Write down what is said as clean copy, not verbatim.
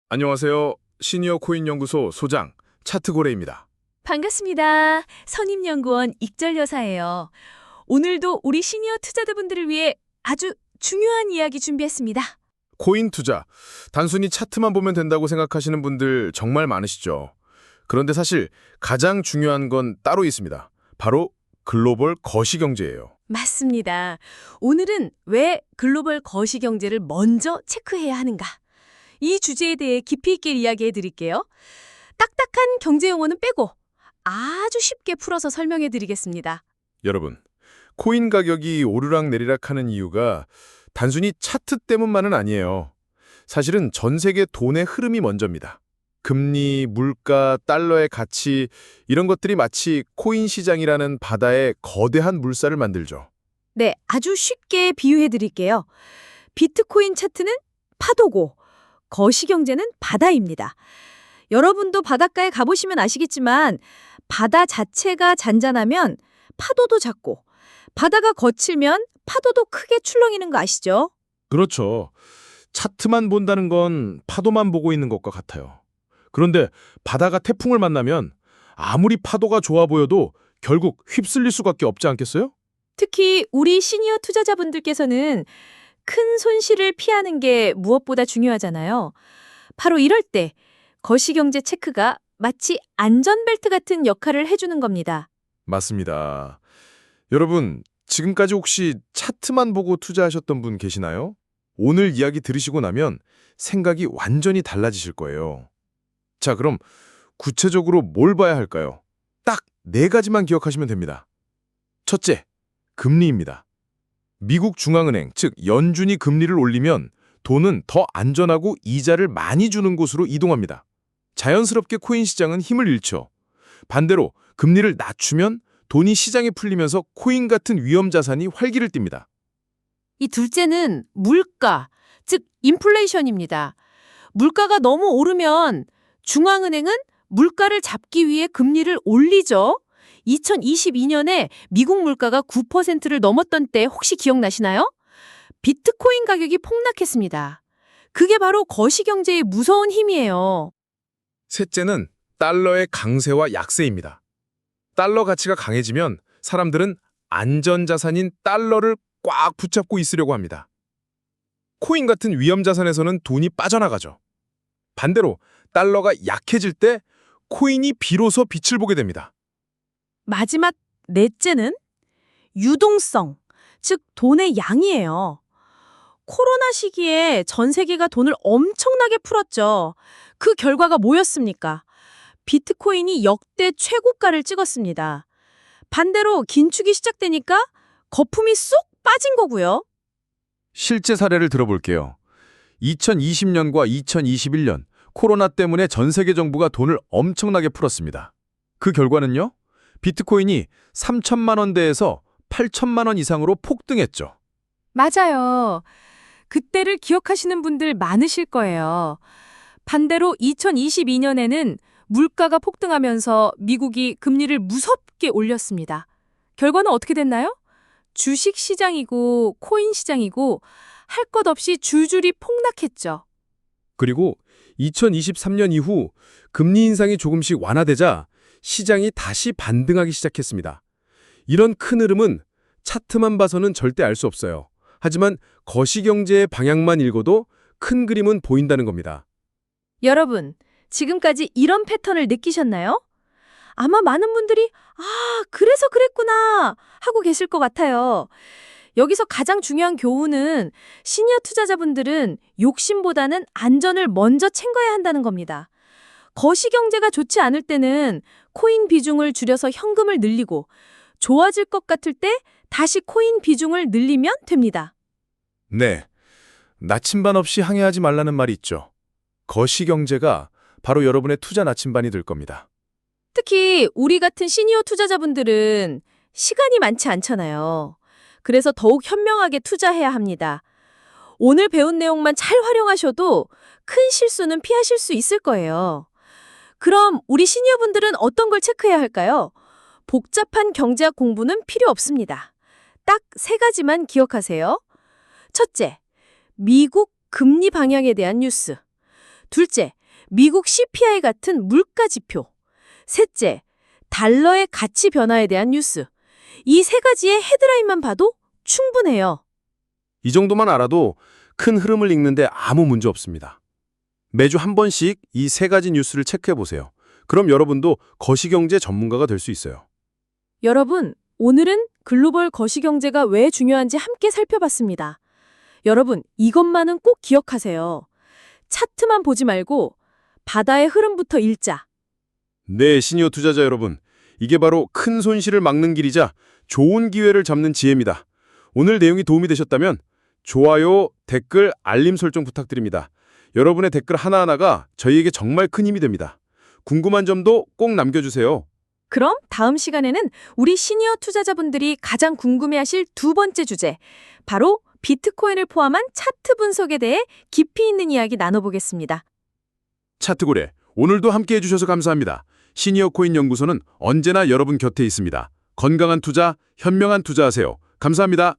안녕하세요. 시니어 코인 연구소 소장 차트고래입니다. 반갑습니다. 선임연구원 익절여사예요. 오늘도 우리 시니어 투자자분들을 위해 아주 중요한 이야기 준비했습니다. 코인 투자, 단순히 차트만 보면 된다고 생각하시는 분들 정말 많으시죠. 그런데 사실 가장 중요한 건 따로 있습니다. 바로 글로벌 거시경제예요. 맞습니다. 오늘은 왜 글로벌 거시경제를 먼저 체크해야 하는가? 이 주제에 대해 깊이 있게 이야기해 드릴게요. 딱딱한 경제 용어는 빼고 아주 쉽게 풀어서 설명해 드리겠습니다. 여러분, 코인 가격이 오르락내리락 하는 이유가 단순히 차트 때문만은 아니에요. 사실은 전 세계 돈의 흐름이 먼저입니다. 금리, 물가, 달러의 가치 이런 것들이 마치 코인 시장이라는 바다에 거대한 물살을 만들죠. 네, 아주 쉽게 비유해 드릴게요. 비트코인 차트는 파도고 거시경제는 바다입니다. 여러분도 바닷가에 가보시면 아시겠지만 바다 자체가 잔잔하면 파도도 작고 바다가 거칠면 파도도 크게 출렁이는 거 아시죠? 그렇죠. 차트만 본다는 건 파도만 보고 있는 것과 같아요. 그런데 바다가 태풍을 만나면 아무리 파도가 좋아 보여도 결국 휩쓸릴 수밖에 없지 않겠어요? 특히 우리 시니어 투자자분들께서는 큰 손실을 피하는 게 무엇보다 중요하잖아요. 바로 이럴 때 거시경제 체크가 마치 안전벨트 같은 역할을 해주는 겁니다. 맞습니다. 여러분, 지금까지 혹시 차트만 보고 투자하셨던 분 계시나요? 오늘 이야기 들으시고 나면 생각이 완전히 달라지실 거예요. 자, 그럼 구체적으로 뭘 봐야 할까요? 딱 네 가지만 기억하시면 됩니다. 첫째, 금리입니다. 미국 중앙은행, 즉 연준이 금리를 올리면 돈은 더 안전하고 이자를 많이 주는 곳으로 이동합니다. 자연스럽게 코인 시장은 힘을 잃죠. 반대로 금리를 낮추면 돈이 시장에 풀리면서 코인 같은 위험 자산이 활기를 띱니다. 이 둘째는 물가, 즉 인플레이션입니다. 물가가 너무 오르면 중앙은행은 물가를 잡기 위해 금리를 올리죠. 2022년에 미국 물가가 9%를 넘었던 때 혹시 기억나시나요? 비트코인 가격이 폭락했습니다. 그게 바로 거시경제의 무서운 힘이에요. 셋째는 달러의 강세와 약세입니다. 달러 가치가 강해지면 사람들은 안전자산인 달러를 꽉 붙잡고 있으려고 합니다. 코인 같은 위험 자산에서는 돈이 빠져나가죠. 반대로 달러가 약해질 때 코인이 비로소 빛을 보게 됩니다. 마지막 넷째는 유동성, 즉 돈의 양이에요. 코로나 시기에 전 세계가 돈을 엄청나게 풀었죠. 그 결과가 뭐였습니까? 비트코인이 역대 최고가를 찍었습니다. 반대로 긴축이 시작되니까 거품이 쏙 빠진 거고요. 실제 사례를 들어볼게요. 2020년과 2021년 코로나 때문에 전 세계 정부가 돈을 엄청나게 풀었습니다. 그 결과는요? 비트코인이 3천만 원대에서 8천만 원 이상으로 폭등했죠. 맞아요. 그때를 기억하시는 분들 많으실 거예요. 반대로 2022년에는 물가가 폭등하면서 미국이 금리를 무섭게 올렸습니다. 결과는 어떻게 됐나요? 주식 시장이고 코인 시장이고 할 것 없이 줄줄이 폭락했죠. 그리고 2023년 이후 금리 인상이 조금씩 완화되자 시장이 다시 반등하기 시작했습니다. 이런 큰 흐름은 차트만 봐서는 절대 알 수 없어요. 하지만 거시경제의 방향만 읽어도 큰 그림은 보인다는 겁니다. 여러분, 지금까지 이런 패턴을 느끼셨나요? 아마 많은 분들이 그래서 그랬구나 하고 계실 것 같아요. 여기서 가장 중요한 교훈은 시니어 투자자분들은 욕심보다는 안전을 먼저 챙겨야 한다는 겁니다. 거시경제가 좋지 않을 때는 코인 비중을 줄여서 현금을 늘리고 좋아질 것 같을 때 다시 코인 비중을 늘리면 됩니다. 네, 나침반 없이 항해하지 말라는 말이 있죠. 거시경제가 바로 여러분의 투자 나침반이 될 겁니다. 특히 우리 같은 시니어 투자자분들은 시간이 많지 않잖아요. 그래서 더욱 현명하게 투자해야 합니다. 오늘 배운 내용만 잘 활용하셔도 큰 실수는 피하실 수 있을 거예요. 그럼 우리 시니어분들은 어떤 걸 체크해야 할까요? 복잡한 경제학 공부는 필요 없습니다. 딱 세 가지만 기억하세요. 첫째, 미국 금리 방향에 대한 뉴스. 둘째, 미국 CPI 같은 물가 지표. 셋째, 달러의 가치 변화에 대한 뉴스. 이 세 가지의 헤드라인만 봐도 충분해요. 이 정도만 알아도 큰 흐름을 읽는데 아무 문제 없습니다. 매주 한 번씩 이 세 가지 뉴스를 체크해 보세요. 그럼 여러분도 거시경제 전문가가 될 수 있어요. 여러분, 오늘은 글로벌 거시경제가 왜 중요한지 함께 살펴봤습니다. 여러분, 이것만은 꼭 기억하세요. 차트만 보지 말고 바다의 흐름부터 읽자. 네, 시니어 투자자 여러분. 이게 바로 큰 손실을 막는 길이자 좋은 기회를 잡는 지혜입니다. 오늘 내용이 도움이 되셨다면 좋아요, 댓글, 알림 설정 부탁드립니다. 여러분의 댓글 하나하나가 저희에게 정말 큰 힘이 됩니다. 궁금한 점도 꼭 남겨주세요. 그럼 다음 시간에는 우리 시니어 투자자분들이 가장 궁금해하실 두 번째 주제, 바로 비트코인을 포함한 차트 분석에 대해 깊이 있는 이야기 나눠보겠습니다. 차트고래, 오늘도 함께해 주셔서 감사합니다. 시니어 코인 연구소는 언제나 여러분 곁에 있습니다. 건강한 투자, 현명한 투자하세요. 감사합니다.